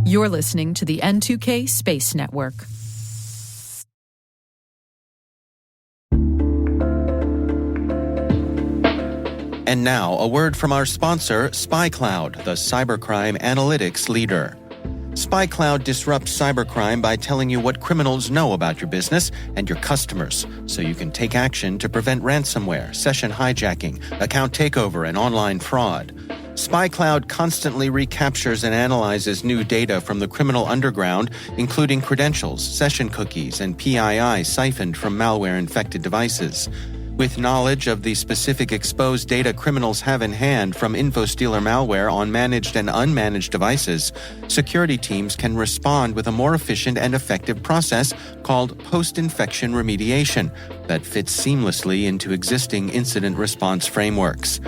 You're listening to the N2K Space Network. And now, a word from our sponsor, SpyCloud, the cybercrime analytics leader. SpyCloud disrupts cybercrime by telling you what criminals know about your business and your customers, so you can take action to prevent ransomware, session hijacking, account takeover, and online fraud. SpyCloud constantly recaptures and analyzes new data from the criminal underground, including credentials, session cookies, and PII siphoned from malware-infected devices. With knowledge of the specific exposed data criminals have in hand from InfoStealer malware on managed and unmanaged devices, security teams can respond with a more efficient and effective process called post-infection remediation that fits seamlessly into existing incident response frameworks.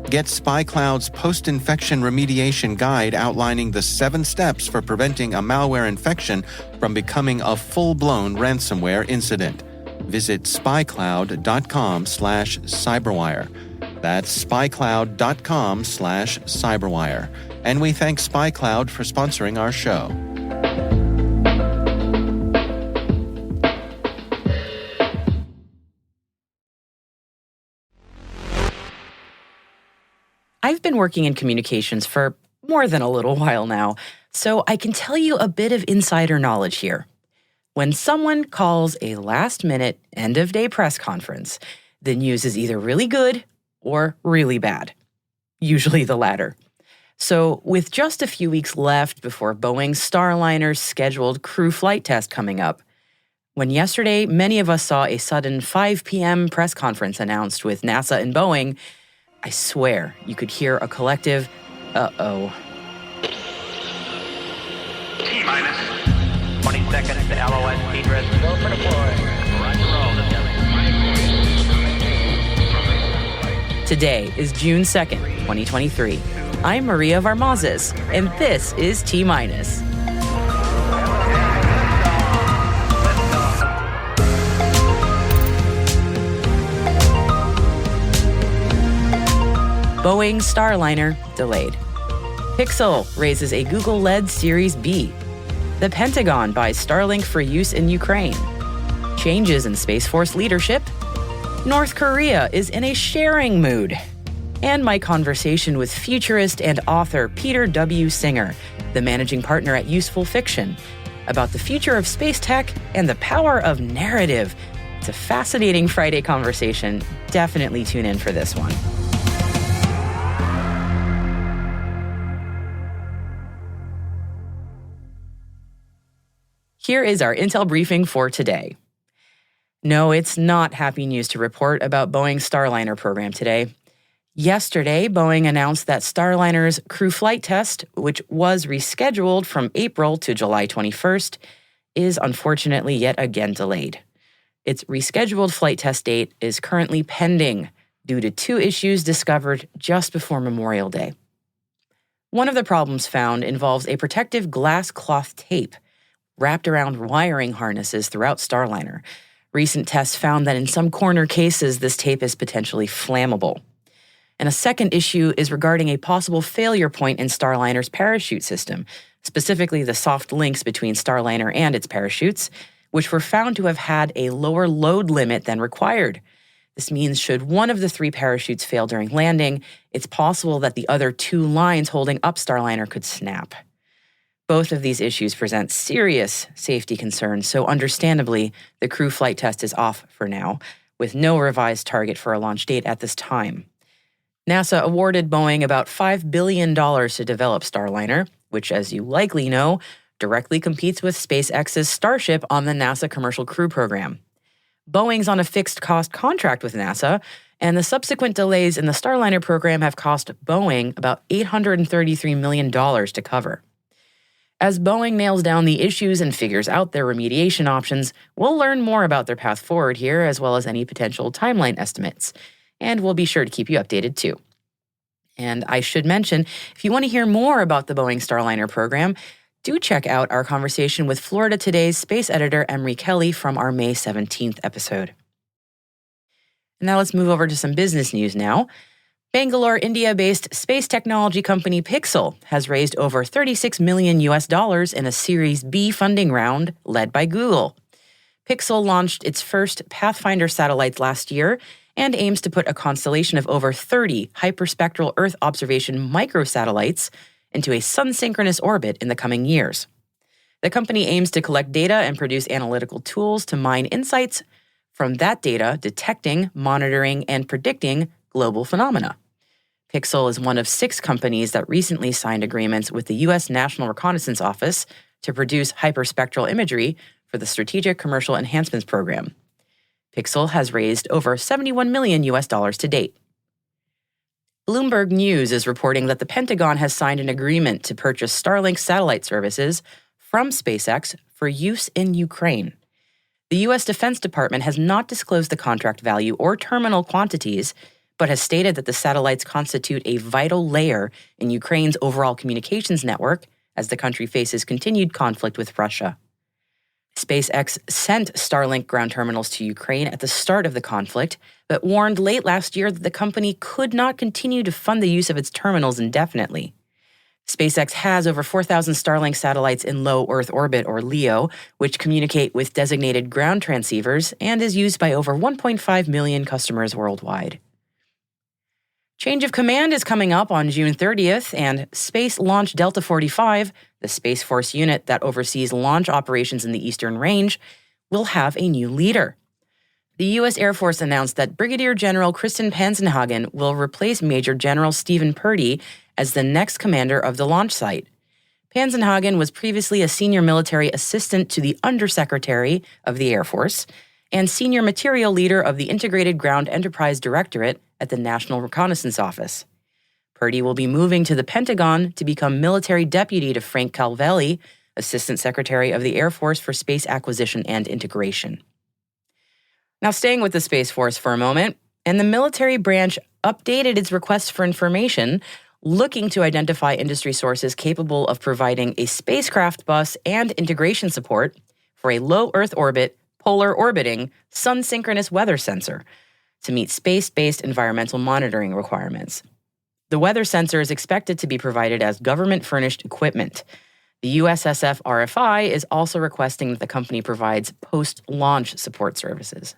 Get SpyCloud's post-infection remediation guide outlining the 7 steps for preventing a malware infection from becoming a full-blown ransomware incident. Visit spycloud.com/cyberwire. That's spycloud.com/cyberwire. And we thank SpyCloud for sponsoring our show. I've been working in communications for more than a little while now, so I can tell you a bit of insider knowledge here. When someone calls a last-minute, end-of-day press conference, the news is either really good or really bad. Usually the latter. So with just a few weeks left before Boeing's Starliner's scheduled crew flight test coming up, when yesterday many of us saw a sudden 5 p.m. press conference announced with NASA and Boeing, I swear you could hear a collective, uh-oh. T-minus 20 seconds to LOS speed rest. Go for deploy. Roger roll. Today is June 2nd, 2023. I'm Maria Varmazes, and this is T-minus. Boeing Starliner delayed. Pixxel raises a Google-led Series B. The Pentagon buys Starlink for use in Ukraine. Changes in Space Force leadership. North Korea is in a sharing mood. And my conversation with futurist and author Peter W. Singer, the managing partner at Useful Fiction, about the future of space tech and the power of narrative. It's a fascinating Friday conversation. Definitely tune in for this one. Here is our intel briefing for today. No, it's not happy news to report about Boeing's Starliner program today. Yesterday, Boeing announced that Starliner's crew flight test, which was rescheduled from April to July 21st, is unfortunately yet again delayed. Its rescheduled flight test date is currently pending due to 2 issues discovered just before Memorial Day. One of the problems found involves a protective glass cloth tape wrapped around wiring harnesses throughout Starliner. Recent tests found that in some corner cases, this tape is potentially flammable. And a second issue is regarding a possible failure point in Starliner's parachute system, specifically the soft links between Starliner and its parachutes, which were found to have had a lower load limit than required. This means should one of the 3 parachutes fail during landing, it's possible that the other 2 lines holding up Starliner could snap. Both of these issues present serious safety concerns, so understandably, the crew flight test is off for now, with no revised target for a launch date at this time. NASA awarded Boeing about $5 billion to develop Starliner, which, as you likely know, directly competes with SpaceX's Starship on the NASA Commercial Crew Program. Boeing's on a fixed-cost contract with NASA, and the subsequent delays in the Starliner program have cost Boeing about $833 million to cover. As Boeing nails down the issues and figures out their remediation options, we'll learn more about their path forward here, as well as any potential timeline estimates. And we'll be sure to keep you updated too. And I should mention, if you want to hear more about the Boeing Starliner program, do check out our conversation with Florida Today's space editor Emery Kelly from our May 17th episode. Now let's move over to some business news now. Bangalore, India-based space technology company Pixxel has raised over $36 million in a Series B funding round led by Google. Pixxel launched its first Pathfinder satellites last year and aims to put a constellation of over 30 hyperspectral Earth observation microsatellites into a sun-synchronous orbit in the coming years. The company aims to collect data and produce analytical tools to mine insights from that data, detecting, monitoring, and predicting global phenomena. Pixxel is one of 6 companies that recently signed agreements with the U.S. National Reconnaissance Office to produce hyperspectral imagery for the Strategic Commercial Enhancements Program. Pixxel has raised over $71 million to date. Bloomberg News is reporting that the Pentagon has signed an agreement to purchase Starlink Satellite services from SpaceX for use in Ukraine. The U.S. Defense Department has not disclosed the contract value or terminal quantities, but has stated that the satellites constitute a vital layer in Ukraine's overall communications network as the country faces continued conflict with Russia. SpaceX sent Starlink ground terminals to Ukraine at the start of the conflict, but warned late last year that the company could not continue to fund the use of its terminals indefinitely. SpaceX has over 4,000 Starlink satellites in low Earth orbit, or LEO, which communicate with designated ground transceivers and is used by over 1.5 million customers worldwide. Change of command is coming up on June 30th, and Space Launch Delta 45, the Space Force unit that oversees launch operations in the Eastern Range, will have a new leader. The U.S. Air Force announced that Brigadier General Kristin Panzenhagen will replace Major General Stephen Purdy as the next commander of the launch site. Panzenhagen was previously a senior military assistant to the Undersecretary of the Air Force and senior material leader of the Integrated Ground Enterprise Directorate at the National Reconnaissance Office. Purdy will be moving to the Pentagon to become military deputy to Frank Calvelli, Assistant Secretary of the Air Force for Space Acquisition and Integration. Now, staying with the Space Force for a moment, and the military branch updated its request for information, looking to identify industry sources capable of providing a spacecraft bus and integration support for a low Earth orbit, polar orbiting, sun-synchronous weather sensor to meet space-based environmental monitoring requirements. The weather sensor is expected to be provided as government-furnished equipment. The USSF RFI is also requesting that the company provides post-launch support services.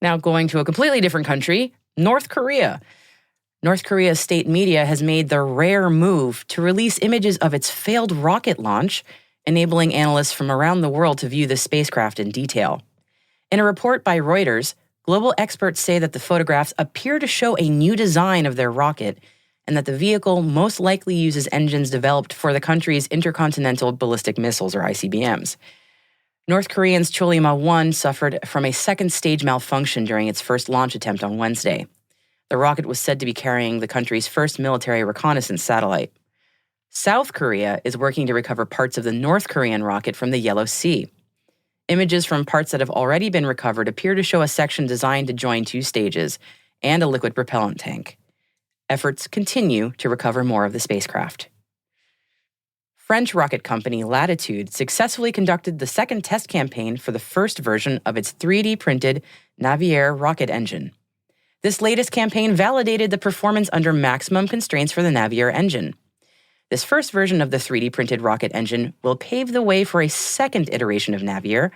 Now, going to a completely different country, North Korea. North Korea's state media has made the rare move to release images of its failed rocket launch, enabling analysts from around the world to view the spacecraft in detail. In a report by Reuters, global experts say that the photographs appear to show a new design of their rocket and that the vehicle most likely uses engines developed for the country's intercontinental ballistic missiles, or ICBMs. North Korean's Chollima-1 suffered from a second-stage malfunction during its first launch attempt on Wednesday. The rocket was said to be carrying the country's first military reconnaissance satellite. South Korea is working to recover parts of the North Korean rocket from the Yellow Sea. Images from parts that have already been recovered appear to show a section designed to join 2 stages and a liquid propellant tank. Efforts continue to recover more of the spacecraft. French rocket company Latitude successfully conducted the second test campaign for the first version of its 3D-printed Navier rocket engine. This latest campaign validated the performance under maximum constraints for the Navier engine. This first version of the 3D-printed rocket engine will pave the way for a second iteration of Navier,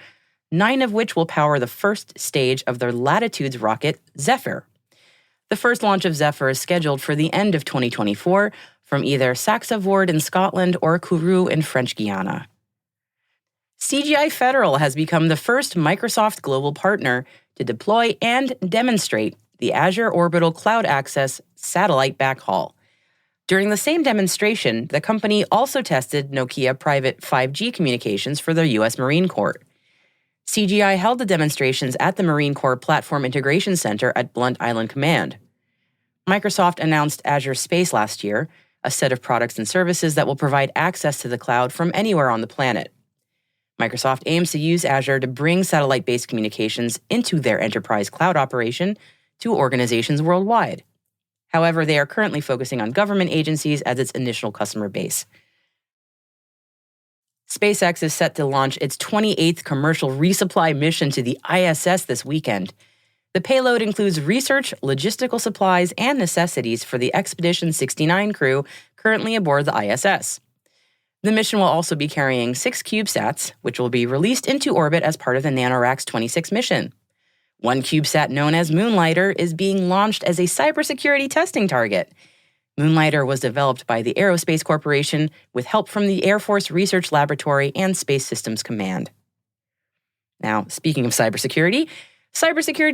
9 of which will power the first stage of their Latitude's rocket, Zephyr. The first launch of Zephyr is scheduled for the end of 2024 from either Saxe-Voord in Scotland or Kourou in French Guiana. CGI Federal has become the first Microsoft global partner to deploy and demonstrate the Azure Orbital Cloud Access satellite backhaul. During the same demonstration, the company also tested Nokia private 5G communications for the U.S. Marine Corps. CGI held the demonstrations at the Marine Corps Platform Integration Center at Blunt Island Command. Microsoft announced Azure Space last year, a set of products and services that will provide access to the cloud from anywhere on the planet. Microsoft aims to use Azure to bring satellite-based communications into their enterprise cloud operation to organizations worldwide. However, they are currently focusing on government agencies as its initial customer base. SpaceX is set to launch its 28th commercial resupply mission to the ISS this weekend. The payload includes research, logistical supplies, and necessities for the Expedition 69 crew currently aboard the ISS. The mission will also be carrying 6 CubeSats, which will be released into orbit as part of the NanoRacks 26 mission. One CubeSat, known as Moonlighter, is being launched as a cybersecurity testing target. Moonlighter was developed by the Aerospace Corporation with help from the Air Force Research Laboratory and Space Systems Command. Now, speaking of cybersecurity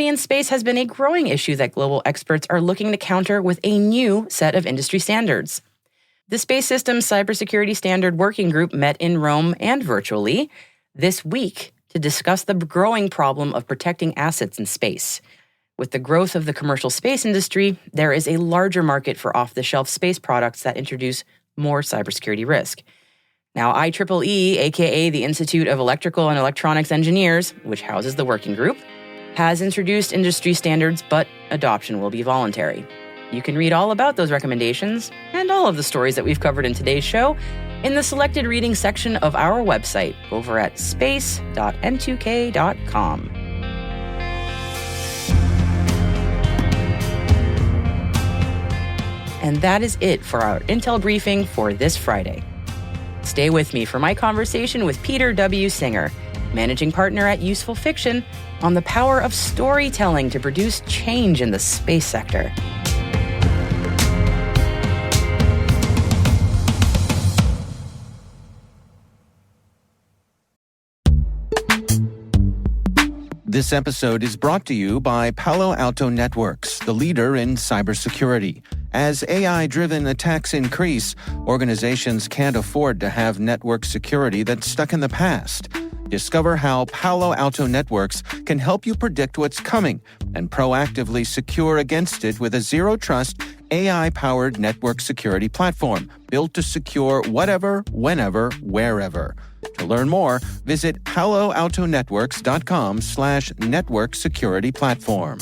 in space has been a growing issue that global experts are looking to counter with a new set of industry standards. The Space Systems Cybersecurity Standard Working Group met in Rome and virtually this week to discuss the growing problem of protecting assets in space. With the growth of the commercial space industry, there is a larger market for off-the-shelf space products that introduce more cybersecurity risk. Now, IEEE, aka the Institute of Electrical and Electronics Engineers, which houses the working group, has introduced industry standards, but adoption will be voluntary. You can read all about those recommendations and all of the stories that we've covered in today's show in the selected reading section of our website over at space.n2k.com. And that is it for our Intel briefing for this Friday. Stay with me for my conversation with Peter W. Singer, managing partner at Useful Fiction, on the power of storytelling to produce change in the space sector. This episode is brought to you by Palo Alto Networks, the leader in cybersecurity. As AI-driven attacks increase, organizations can't afford to have network security that's stuck in the past. Discover how Palo Alto Networks can help you predict what's coming and proactively secure against it with a zero-trust, AI-powered network security platform built to secure whatever, whenever, wherever. To learn more, visit paloaltonetworks.com/network security platform.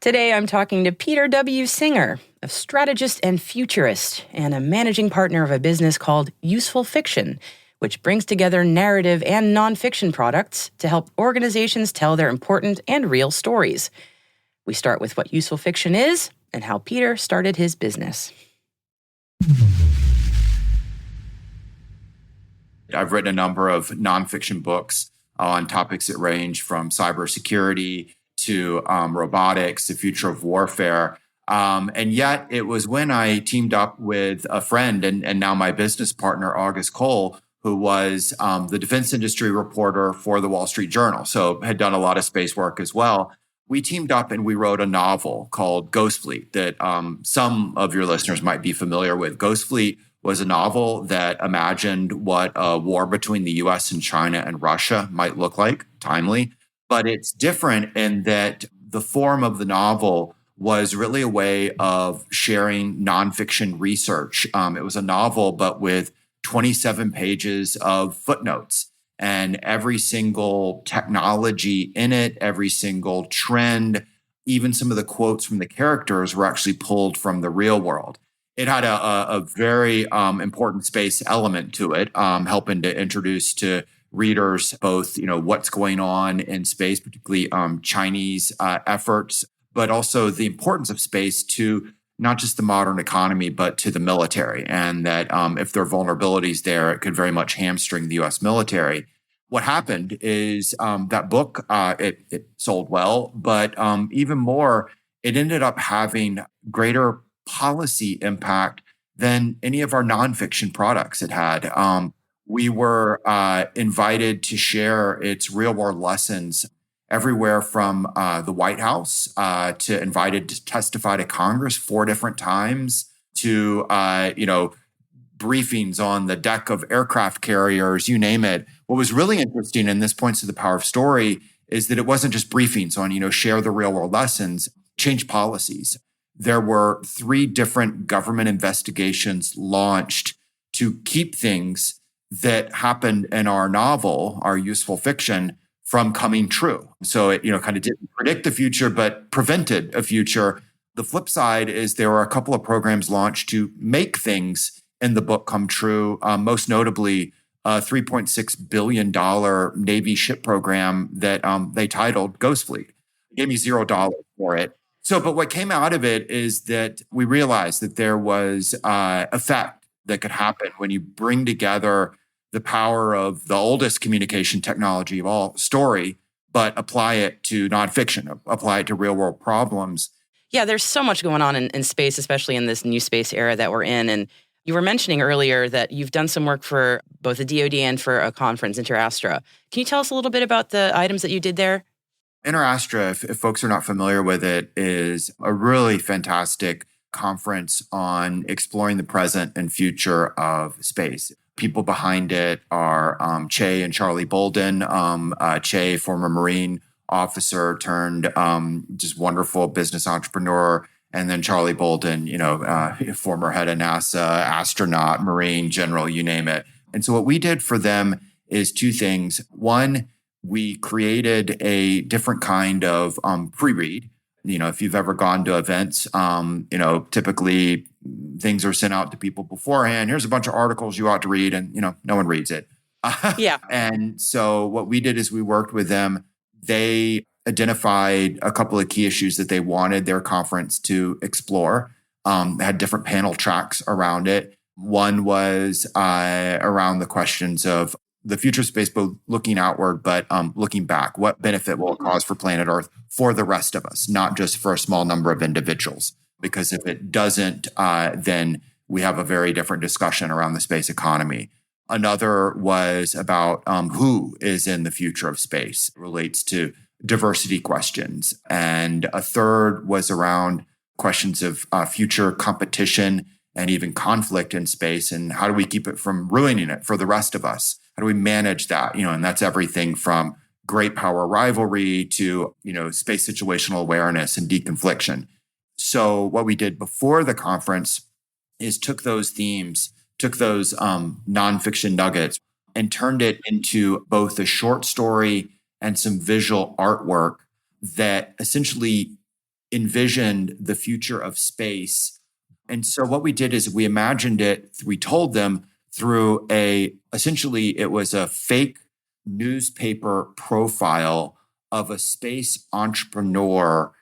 Today, I'm talking to Peter W. Singer, a strategist and futurist, and a managing partner of a business called Useful Fiction, which brings together narrative and nonfiction products to help organizations tell their important and real stories. We start with what Useful Fiction is and how Peter started his business. I've written a number of nonfiction books on topics that range from cybersecurity to robotics, the future of warfare. And yet it was when I teamed up with a friend and now my business partner, August Cole, who was the defense industry reporter for the Wall Street Journal, so had done a lot of space work as well. We teamed up and we wrote a novel called Ghost Fleet that some of your listeners might be familiar with. Ghost Fleet was a novel that imagined what a war between the US and China and Russia might look like, timely. But it's different in that the form of the novel was really a way of sharing nonfiction research. It was a novel, but with 27 pages of footnotes, and every single technology in it, every single trend, even some of the quotes from the characters were actually pulled from the real world. It had a very important space element to it, helping to introduce to readers both, what's going on in space, particularly Chinese efforts, but also the importance of space to not just the modern economy, but to the military. And that if there are vulnerabilities there, it could very much hamstring the U.S. military. What happened is that book, it sold well, but even more, it ended up having greater policy impact than any of our nonfiction products it had. We were invited to share its real-world lessons everywhere from the White House to invited to testify to Congress 4 different times to, briefings on the deck of aircraft carriers, you name it. What was really interesting, and this points to the power of story, is that it wasn't just briefings on, share the real-world lessons, change policies. There were 3 different government investigations launched to keep things that happened in our novel, our Useful Fiction, from coming true. So it, kind of didn't predict the future, but prevented a future. The flip side is there were a couple of programs launched to make things in the book come true. Most notably, a $3.6 billion Navy ship program that they titled Ghost Fleet. They gave me $0 for it. So, but what came out of it is that we realized that there was effect that could happen when you bring together the power of the oldest communication technology of all, story, but apply it to nonfiction, apply it to real world problems. Yeah, there's so much going on in space, especially in this new space era that we're in. And you were mentioning earlier that you've done some work for both the DoD and for a conference, InterAstra. Can you tell us a little bit about the items that you did there? InterAstra, if folks are not familiar with it, is a really fantastic conference on exploring the present and future of space. People behind it are Che and Charlie Bolden. Che, former Marine officer turned just wonderful business entrepreneur. And then Charlie Bolden, former head of NASA, astronaut, Marine, general, you name it. And so what we did for them is two things. One, we created a different kind of pre-read. If you've ever gone to events, typically things are sent out to people beforehand. Here's a bunch of articles you ought to read, and no one reads it. Yeah. And so what we did is we worked with them. They identified a couple of key issues that they wanted their conference to explore. Had different panel tracks around it. One was around the questions of the future of space, both looking outward, but looking back. What benefit will it cause for planet Earth for the rest of us, not just for a small number of individuals? Because if it doesn't, then we have a very different discussion around the space economy. Another was about who is in the future of space. It relates to diversity questions. And a third was around questions of future competition and even conflict in space. And how do we keep it from ruining it for the rest of us? How do we manage that? And that's everything from great power rivalry to, space situational awareness and deconfliction. So what we did before the conference is took those themes, took those nonfiction nuggets and turned it into both a short story and some visual artwork that essentially envisioned the future of space. And so what we did is we imagined it, we told them through essentially it was a fake newspaper profile of a space entrepreneur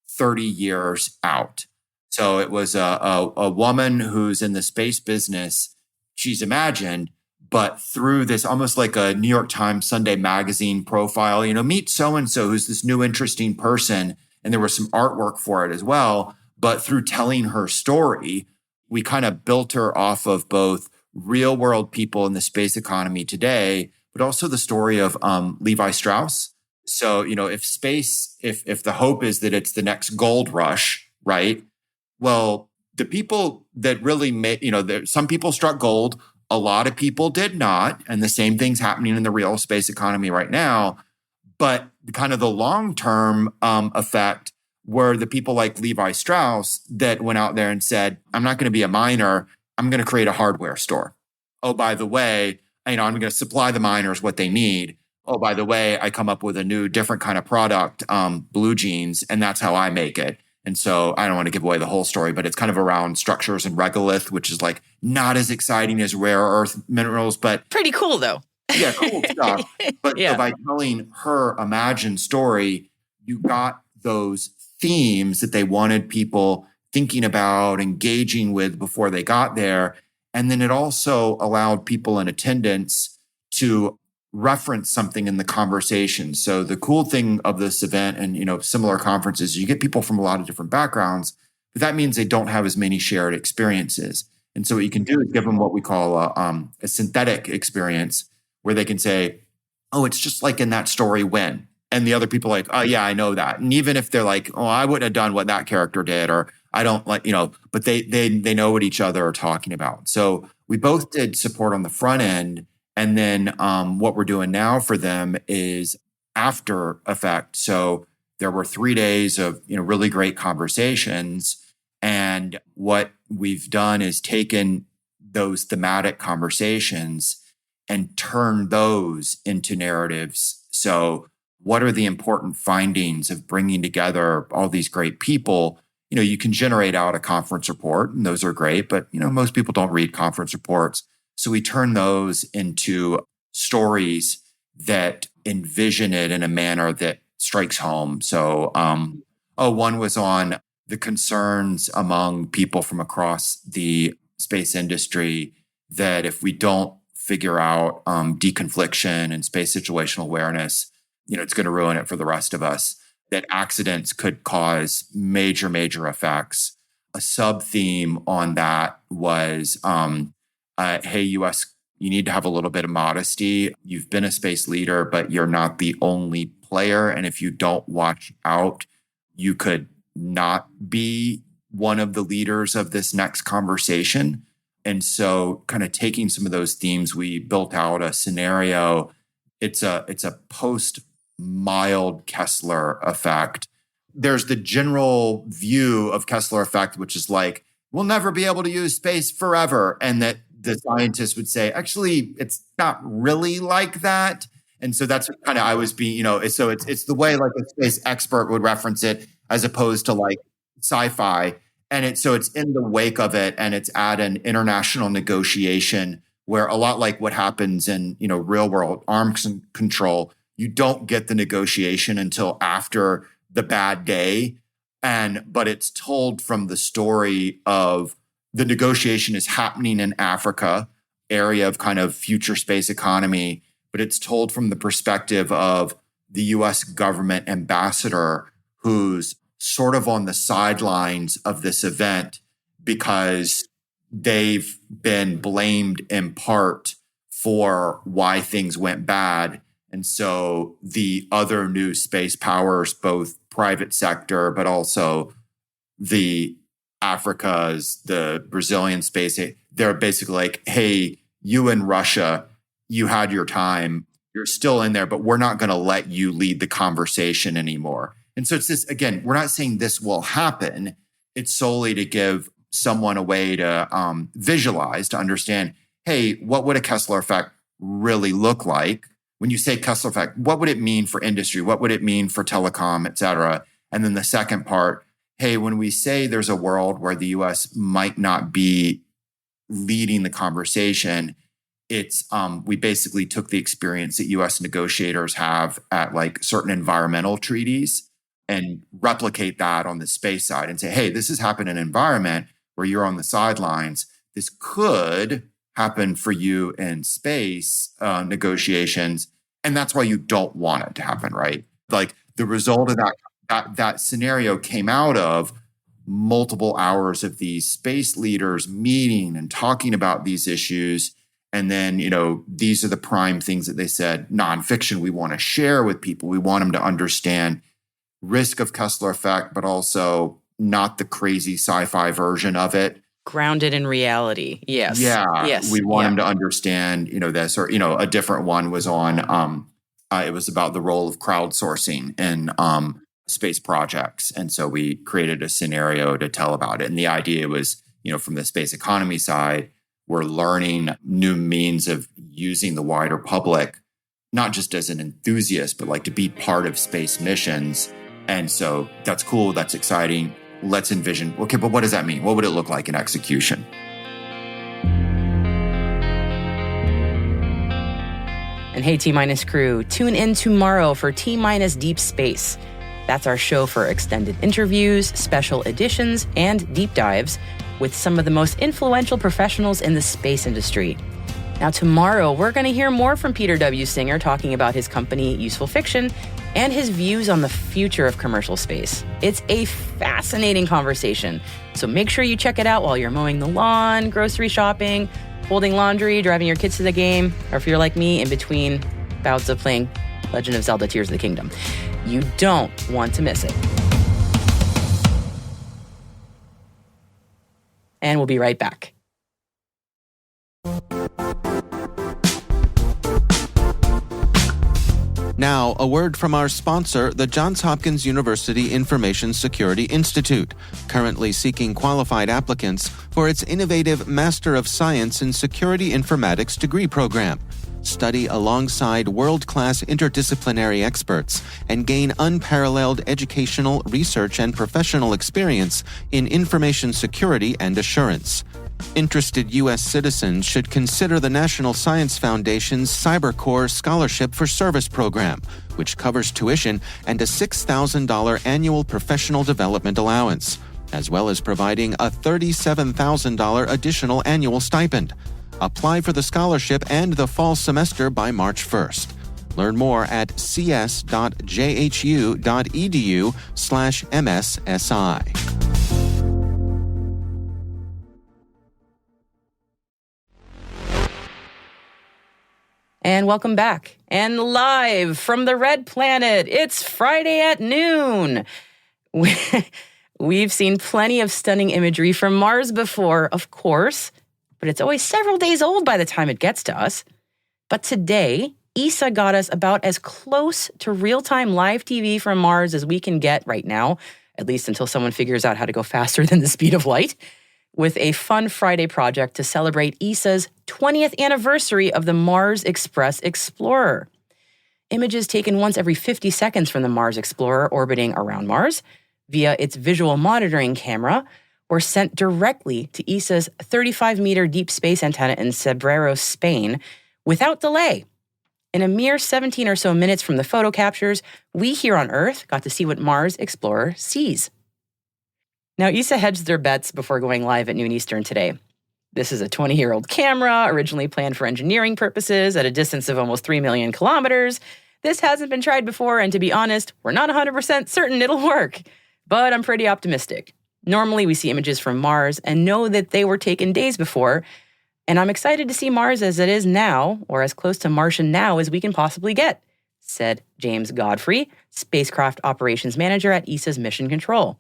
30 years out. So it was a woman who's in the space business, she's imagined, but through this almost like a New York Times Sunday magazine profile, meet so-and-so who's this new interesting person. And there was some artwork for it as well. But through telling her story, we kind of built her off of both real world people in the space economy today, but also the story of Levi Strauss. So, if space, if the hope is that it's the next gold rush, right? Well, the people that really made, some people struck gold, a lot of people did not. And the same thing's happening in the real space economy right now. But kind of the long-term effect were the people like Levi Strauss that went out there and said, I'm not going to be a miner. I'm going to create a hardware store. Oh, by the way, I'm going to supply the miners what they need. Oh, by the way, I come up with a new, different kind of product, blue jeans, and that's how I make it. And so I don't want to give away the whole story, but it's kind of around structures and regolith, which is like not as exciting as rare earth minerals, but pretty cool though. Yeah, cool stuff. But Yeah. So by telling her imagined story, you got those themes that they wanted people thinking about, engaging with before they got there. And then it also allowed people in attendance to reference something in the conversation. So the cool thing of this event and, similar conferences, you get people from a lot of different backgrounds, but that means they don't have as many shared experiences. And so what you can do is give them what we call a synthetic experience where they can say, oh, it's just like in that story when. And the other people are like, oh, yeah, I know that. And even if they're like, oh, I wouldn't have done what that character did, or I don't like, but they know what each other are talking about. So we both did support on the front end. And then what we're doing now for them is after effect. So there were 3 days of really great conversations. And what we've done is taken those thematic conversations and turn those into narratives. So what are the important findings of bringing together all these great people? you can generate out a conference report, and those are great, but, most people don't read conference reports. So we turn those into stories that envision it in a manner that strikes home. So, one was on the concerns among people from across the space industry that if we don't figure out deconfliction and space situational awareness, it's going to ruin it for the rest of us, that accidents could cause major, major effects. A sub-theme on that was, hey, US, you need to have a little bit of modesty. You've been a space leader, but you're not the only player. And if you don't watch out, you could not be one of the leaders of this next conversation. And so kind of taking some of those themes, we built out a scenario. It's a post-mild Kessler effect. There's the general view of Kessler effect, which is like, we'll never be able to use space forever. And that the scientists would say, actually, it's not really like that. And so that's kind of I was being, so it's the way like a space expert would reference it as opposed to like sci-fi. And it's in the wake of it, and it's at an international negotiation where a lot like what happens in, real world arms control, you don't get the negotiation until after the bad day. But it's told from the story of the negotiation is happening in Africa, area of kind of future space economy, but it's told from the perspective of the US government ambassador who's sort of on the sidelines of this event because they've been blamed in part for why things went bad. And so the other new space powers, both private sector, but also the Africa's, the Brazilian space, they're basically like, hey, you in Russia, you had your time, you're still in there, but we're not going to let you lead the conversation anymore. And so it's this, again, we're not saying this will happen. It's solely to give someone a way to visualize, to understand, hey, what would a Kessler effect really look like? When you say Kessler effect, what would it mean for industry? What would it mean for telecom, et cetera? And then the second part, hey, when we say there's a world where the US might not be leading the conversation, it's we basically took the experience that US negotiators have at like certain environmental treaties and replicate that on the space side and say, hey, this has happened in an environment where you're on the sidelines. This could happen for you in space negotiations. And that's why you don't want it to happen, right? Like the result of that scenario came out of multiple hours of these space leaders meeting and talking about these issues. And then, these are the prime things that they said, nonfiction we want to share with people. We want them to understand risk of Kessler effect, but also not the crazy sci-fi version of it. Grounded in reality. Yes. Yeah. Yes. We want them to understand, this, or, a different one was on, it was about the role of crowdsourcing in space projects. And so we created a scenario to tell about it. And the idea was, from the space economy side, we're learning new means of using the wider public, not just as an enthusiast, but like to be part of space missions. And so that's cool. That's exciting. Let's envision, okay, but what does that mean? What would it look like in execution? And hey, T-Minus crew, tune in tomorrow for T-Minus Deep Space. That's our show for extended interviews, special editions, and deep dives with some of the most influential professionals in the space industry. Now, tomorrow, we're going to hear more from Peter W. Singer talking about his company, Useful Fiction, and his views on the future of commercial space. It's a fascinating conversation, so make sure you check it out while you're mowing the lawn, grocery shopping, folding laundry, driving your kids to the game, or if you're like me, in between bouts of playing Legend of Zelda Tears of the Kingdom. You don't want to miss it. And we'll be right back. Now, a word from our sponsor, the Johns Hopkins University Information Security Institute, currently seeking qualified applicants for its innovative Master of Science in Security Informatics degree program. study alongside world-class interdisciplinary experts, and gain unparalleled educational, research, and professional experience in information security and assurance. Interested U.S. citizens should consider the National Science Foundation's CyberCorps Scholarship for Service program, which covers tuition and a $6,000 annual professional development allowance, as well as providing a $37,000 additional annual stipend. Apply for the scholarship and the fall semester by March 1st. Learn more at cs.jhu.edu/MSSI. And welcome back. And live from the Red Planet, it's Friday at noon. We've seen plenty of stunning imagery from Mars before, of course, but it's always several days old by the time it gets to us. But today, ESA got us about as close to real-time live TV from Mars as we can get right now, at least until someone figures out how to go faster than the speed of light, with a fun Friday project to celebrate ESA's 20th anniversary of the Mars Express Explorer. Images taken once every 50 seconds from the Mars Explorer orbiting around Mars via its visual monitoring camera were sent directly to ESA's 35-meter deep space antenna in Cerbero, Spain, without delay. In a mere 17 or so minutes from the photo captures, we here on Earth got to see what Mars Explorer sees. Now, ESA hedged their bets before going live at noon Eastern today. This is a 20-year-old camera, originally planned for engineering purposes at a distance of almost 3 million kilometers. This hasn't been tried before, and to be honest, we're not 100% certain it'll work. But I'm pretty optimistic. Normally, we see images from Mars and know that they were taken days before, and I'm excited to see Mars as it is now, or as close to Martian now as we can possibly get, said James Godfrey, Spacecraft Operations Manager at ESA's Mission Control.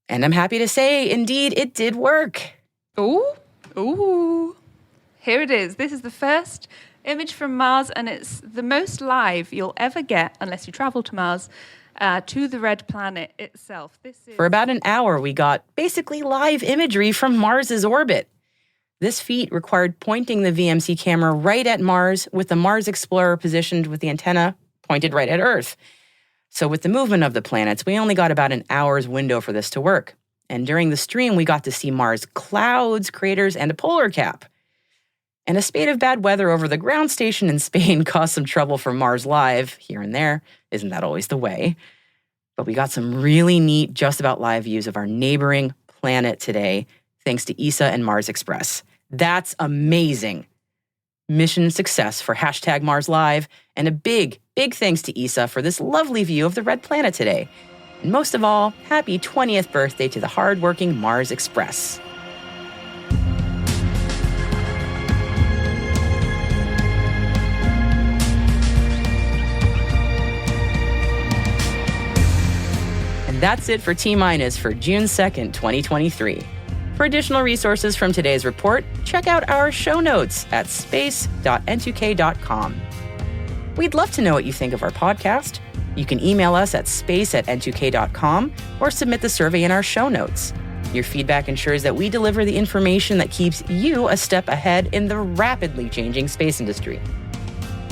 And I'm happy to say, indeed, it did work. Ooh. Here it is. This is the first image from Mars, and it's the most live you'll ever get, unless you travel to Mars, to the red planet itself. For about an hour, we got basically live imagery from Mars's orbit. This feat required pointing the VMC camera right at Mars, with the Mars Explorer positioned with the antenna pointed right at Earth. So with the movement of the planets, we only got about an hour's window for this to work. And during the stream, we got to see Mars clouds, craters, and a polar cap. And a spate of bad weather over the ground station in Spain caused some trouble for Mars Live here and there. Isn't that always the way? But we got some really neat just about live views of our neighboring planet today, thanks to ESA and Mars Express. That's amazing. Mission success for #MarsLive, and a big thanks to ESA for this lovely view of the red planet today. And most of all, happy 20th birthday to the hard-working Mars Express. And that's it for T- for June 2nd, 2023. For additional resources from today's report, check out our show notes at space.n2k.com. We'd love to know what you think of our podcast. You can email us at space@n2k.com or submit the survey in our show notes. Your feedback ensures that we deliver the information that keeps you a step ahead in the rapidly changing space industry.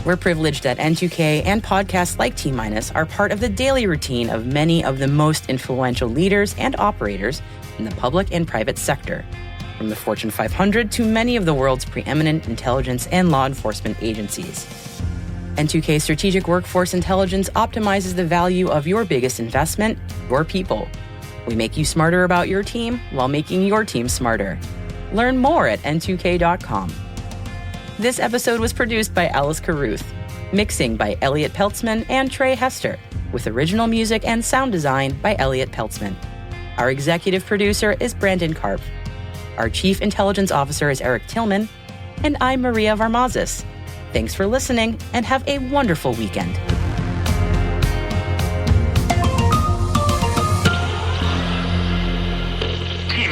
We're privileged that N2K and podcasts like T- are part of the daily routine of many of the most influential leaders and operators in the public and private sector, from the Fortune 500 to many of the world's preeminent intelligence and law enforcement agencies. N2K Strategic Workforce Intelligence optimizes the value of your biggest investment, your people. We make you smarter about your team while making your team smarter. Learn more at n2k.com. This episode was produced by Alice Carruth, mixing by Elliot Peltzman and Trey Hester, with original music and sound design by Elliot Peltzman. Our executive producer is Brandon Karp. Our chief intelligence officer is Eric Tillman, and I'm Maria Varmazis. Thanks for listening, and have a wonderful weekend. T-.